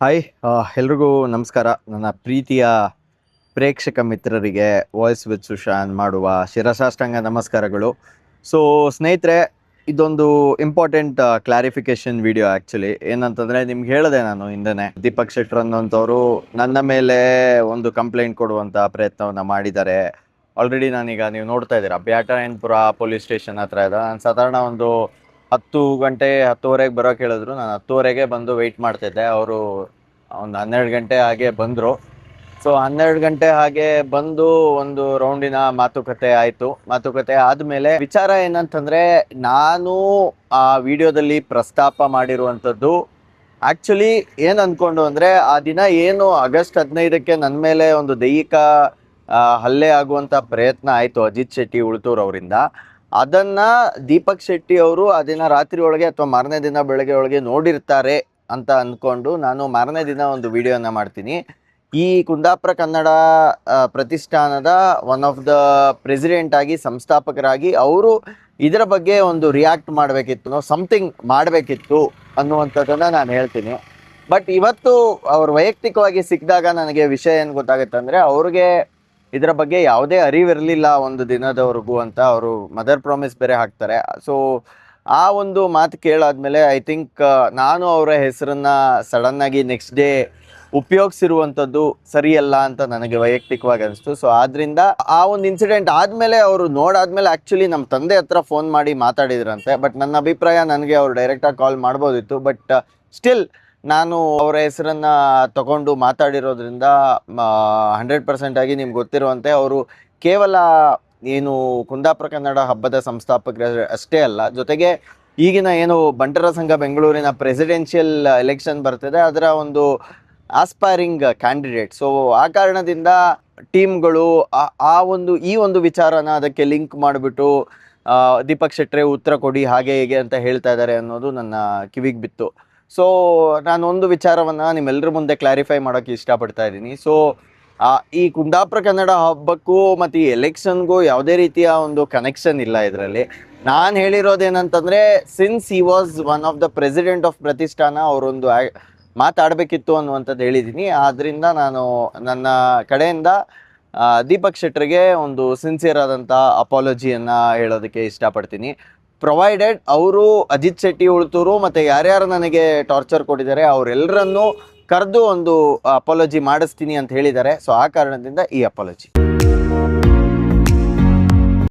Hi ಎಲ್ರಿಗೂ ನಮಸ್ಕಾರ. ನನ್ನ ಪ್ರೀತಿಯ ಪ್ರೇಕ್ಷಕ ಮಿತ್ರರಿಗೆ ವಾಯ್ಸ್ ವಿತ್ ಸುಶಾಂತ್ ಮಾಡುವ ಶಿರಸಾಷ್ಟಾಂಗ ನಮಸ್ಕಾರಗಳು. ಸೊ ಸ್ನೇಹಿತರೆ, ಇದೊಂದು ಇಂಪಾರ್ಟೆಂಟ್ ಕ್ಲಾರಿಫಿಕೇಶನ್ ವಿಡಿಯೋ. ಆ್ಯಕ್ಚುಲಿ ಏನಂತಂದರೆ, ನಿಮ್ಗೆ ಹೇಳಿದೆ ನಾನು ಹಿಂದೆನೇ, ದೀಪಕ್ ಶೆಟ್ಟರ್ ಅನ್ನೋಂಥವ್ರು ನನ್ನ ಮೇಲೆ ಒಂದು ಕಂಪ್ಲೇಂಟ್ ಕೊಡುವಂಥ ಪ್ರಯತ್ನವನ್ನು ಮಾಡಿದ್ದಾರೆ. ಆಲ್ರೆಡಿ ನಾನೀಗ ನೀವು ನೋಡ್ತಾ ಇದ್ದೀರಾ, ಬ್ಯಾಟರಾಯನಪುರ ಪೊಲೀಸ್ ಸ್ಟೇಷನ್ ಹತ್ರ ಇದೆ. ನಾನು ಸಾಧಾರಣ ಒಂದು 10 ಗಂಟೆ 10:30ಗೆ ಬರೋಕೆ ಹೇಳಿದ್ರು. ನಾನು 10:30ಗೆ ಬಂದು ವೆಯ್ಟ್ ಮಾಡ್ತಿದ್ದೆ. ಅವರು ಒಂದು 12 ಗಂಟೆ ಹಾಗೆ ಬಂದರು. ಸೊ 12 ಗಂಟೆ ಹಾಗೆ ಬಂದು ಒಂದು ರೌಂಡಿನ ಮಾತುಕತೆ ಆಯಿತು. ಮಾತುಕತೆ ಆದಮೇಲೆ ವಿಚಾರ ಏನಂತಂದರೆ, ನಾನು ಆ ವಿಡಿಯೋದಲ್ಲಿ ಪ್ರಸ್ತಾಪ ಮಾಡಿರುವಂಥದ್ದು ಆ್ಯಕ್ಚುಲಿ ಏನು ಅಂದ್ಕೊಂಡು ಅಂದರೆ, ಆ ದಿನ ಏನು ಆಗಸ್ಟ್ 15ಕ್ಕೆ ನನ್ನ ಮೇಲೆ ಒಂದು ದೈಹಿಕ ಹಲ್ಲೆ ಆಗುವಂಥ ಪ್ರಯತ್ನ ಆಯಿತು ಅಜಿತ್ ಶೆಟ್ಟಿ ಉಳ್ತೂರ್ ಅವರಿಂದ. ಅದನ್ನು ದೀಪಕ್ ಶೆಟ್ಟಿ ಅವರು ಆ ದಿನ ರಾತ್ರಿ ಒಳಗೆ ಅಥವಾ ಮಾರನೇ ದಿನ ಬೆಳಗ್ಗೆ ಒಳಗೆ ನೋಡಿರ್ತಾರೆ ಅಂತ ಅಂದ್ಕೊಂಡು ನಾನು ಮಾರನೇ ದಿನ ಒಂದು ವಿಡಿಯೋನ ಮಾಡ್ತೀನಿ. ಈ ಕುಂದಾಪುರ ಕನ್ನಡ ಪ್ರತಿಷ್ಠಾನದ ಒನ್ ಆಫ್ ದ ಪ್ರೆಸಿಡೆಂಟ್ ಆಗಿ, ಸಂಸ್ಥಾಪಕರಾಗಿ ಅವರು ಇದರ ಬಗ್ಗೆ ಒಂದು ರಿಯಾಕ್ಟ್ ಮಾಡಬೇಕಿತ್ತು, ಸಮಥಿಂಗ್ ಮಾಡಬೇಕಿತ್ತು ಅನ್ನುವಂಥದ್ದನ್ನು ನಾನು ಹೇಳ್ತೀನಿ. ಬಟ್ ಇವತ್ತು ಅವ್ರು ವೈಯಕ್ತಿಕವಾಗಿ ಸಿಕ್ಕಿದಾಗ ನನಗೆ ವಿಷಯ ಏನು ಗೊತ್ತಾಗುತ್ತೆ ಅಂದರೆ, ಅವ್ರಿಗೆ ಇದರ ಬಗ್ಗೆ ಯಾವುದೇ ಅರಿವಿರಲಿಲ್ಲ ಒಂದು ದಿನದವರೆಗೂ ಅಂತ ಅವರು ಮದರ್ ಪ್ರಾಮಿಸ್ ಬೇರೆ ಹಾಕ್ತಾರೆ. ಸೊ ಆ ಒಂದು ಮಾತು ಕೇಳಾದ್ಮೇಲೆ ಐ ಥಿಂಕ್ ನಾನು ಅವರ ಹೆಸರನ್ನು ಸಡನ್ನಾಗಿ ನೆಕ್ಸ್ಟ್ ಡೇ ಉಪಯೋಗಿಸಿರುವಂಥದ್ದು ಸರಿಯಲ್ಲ ಅಂತ ನನಗೆ ವೈಯಕ್ತಿಕವಾಗಿ ಅನಿಸ್ತು. ಸೊ ಆದ್ದರಿಂದ ಆ ಒಂದು ಇನ್ಸಿಡೆಂಟ್ ಆದಮೇಲೆ ಅವರು ನೋಡಾದ್ಮೇಲೆ ಆ್ಯಕ್ಚುಲಿ ನಮ್ಮ ತಂದೆ ಹತ್ರ ಫೋನ್ ಮಾಡಿ ಮಾತಾಡಿದ್ರಂತೆ. ಬಟ್ ನನ್ನ ಅಭಿಪ್ರಾಯ, ನನಗೆ ಅವರು ಡೈರೆಕ್ಟಾಗಿ ಕಾಲ್ ಮಾಡ್ಬೋದಿತ್ತು. ಬಟ್ ಸ್ಟಿಲ್ ನಾನು ಅವರ ಹೆಸರನ್ನು ತಗೊಂಡು ಮಾತಾಡಿರೋದ್ರಿಂದ 100% ಆಗಿ ನಿಮ್ಗೆ ಗೊತ್ತಿರುವಂತೆ ಅವರು ಕೇವಲ ಏನು ಕುಂದಾಪುರ ಕನ್ನಡ ಹಬ್ಬದ ಸಂಸ್ಥಾಪಕರು ಅಷ್ಟೇ ಅಲ್ಲ, ಜೊತೆಗೆ ಈಗಿನ ಏನು ಬಂಟರ ಸಂಘ ಬೆಂಗಳೂರಿನ ಪ್ರೆಸಿಡೆನ್ಷಿಯಲ್ ಎಲೆಕ್ಷನ್ ಬರ್ತಿದೆ, ಅದರ ಒಂದು ಆಸ್ಪೈರಿಂಗ್ ಕ್ಯಾಂಡಿಡೇಟ್. ಸೊ ಆ ಕಾರಣದಿಂದ ಟೀಮ್ಗಳು ಈ ಒಂದು ವಿಚಾರನ ಅದಕ್ಕೆ ಲಿಂಕ್ ಮಾಡಿಬಿಟ್ಟು ದೀಪಕ್ ಶೆಟ್ರೆ ಉತ್ತರ ಕೊಡಿ ಹಾಗೆ ಹೀಗೆ ಅಂತ ಹೇಳ್ತಾ ಇದ್ದಾರೆ ಅನ್ನೋದು ನನ್ನ ಕಿವಿಗೆ ಬಿತ್ತು. ಸೊ ನಾನೊಂದು ವಿಚಾರವನ್ನು ನಿಮ್ಮೆಲ್ಲರ ಮುಂದೆ ಕ್ಲಾರಿಫೈ ಮಾಡೋಕ್ಕೆ ಇಷ್ಟಪಡ್ತಾ ಇದ್ದೀನಿ. ಸೊ ಈ ಕುಂದಾಪುರ ಕನ್ನಡ ಹಬ್ಬಕ್ಕೂ ಮತ್ತು ಈ ಎಲೆಕ್ಷನ್ಗೂ ಯಾವುದೇ ರೀತಿಯ ಒಂದು ಕನೆಕ್ಷನ್ ಇಲ್ಲ ಇದರಲ್ಲಿ. ನಾನು ಹೇಳಿರೋದೇನಂತಂದರೆ, ಸಿನ್ಸ್ ಈ was one of the president of ಪ್ರತಿಷ್ಠಾನ, ಅವರೊಂದು ಮಾತಾಡಬೇಕಿತ್ತು ಅನ್ನುವಂಥದ್ದು ಹೇಳಿದ್ದೀನಿ. ಆದ್ದರಿಂದ ನಾನು ನನ್ನ ಕಡೆಯಿಂದ ದೀಪಕ್ ಶೆಟ್ಟರ್ಗೆ ಒಂದು ಸಿನ್ಸಿಯರ್ ಆದಂಥ ಅಪಾಲಜಿಯನ್ನು ಹೇಳೋದಕ್ಕೆ ಇಷ್ಟಪಡ್ತೀನಿ. ಪ್ರೊವೈಡೆಡ್ ಅವರು ಅಜಿತ್ ಶೆಟ್ಟಿ ಉಳ್ತೂರು ಮತ್ತು ಯಾರ್ಯಾರು ನನಗೆ ಟಾರ್ಚರ್ ಕೊಟ್ಟಿದ್ದಾರೆ ಅವರೆಲ್ಲರನ್ನೂ ಕರೆದು ಒಂದು ಅಪಾಲಜಿ ಮಾಡಿಸ್ತೀನಿ ಅಂತ ಹೇಳಿದ್ದಾರೆ. ಸೊ ಆ ಕಾರಣದಿಂದ ಈ ಅಪಾಲಜಿ.